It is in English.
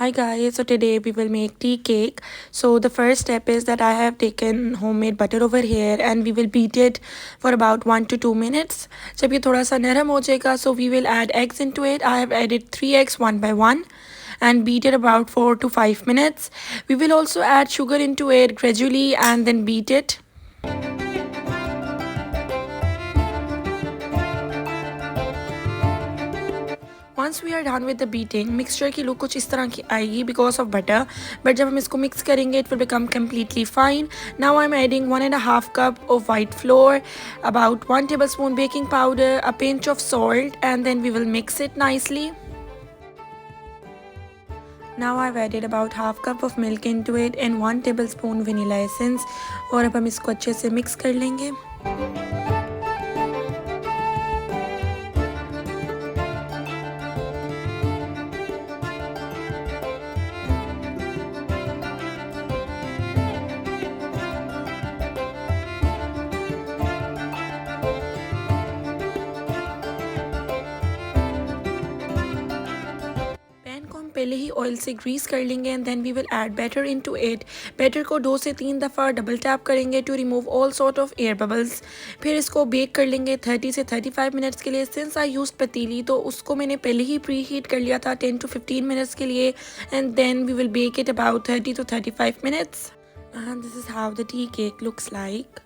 Hi guys, so today we will make tea cake. So the first step is that I have taken homemade butter over here and we will beat it for about 1 to 2 minutes. जब ये थोड़ा सा नरम हो जाएगा, so we will add eggs into it. I have added 3 eggs one by one and beat it about 4 to 5 minutes. We will also add sugar into it gradually and then beat it. Once we are done with the beating, mixture की look कुछ इस तरह की आएगी because of butter. But जब हम इसको mix करेंगे, it will become completely fine. Now I'm adding 1.5 cup of white flour, about 1 tablespoon baking powder, a pinch of salt, and then we will mix it nicely. Now I've added about half cup of milk into it and 1 tablespoon vanilla essence. और अब हम इसको अच्छे से mix कर लेंगे. पहले ही oil से ग्रीस कर लेंगे and then we will add batter into it. Batter को 2 से 3 दफ़ा डबल टैप करेंगे to remove all sort of air bubbles. फिर इसको बेक कर लेंगे 30 से 35 मिनट्स के लिए. सिंस आई यूज पतीली तो उसको मैंने पहले ही प्री हीट कर लिया था 10 to 15 मिनट्स के लिए and then we will bake it about 30 to 35 minutes. And this is how the tea cake looks like.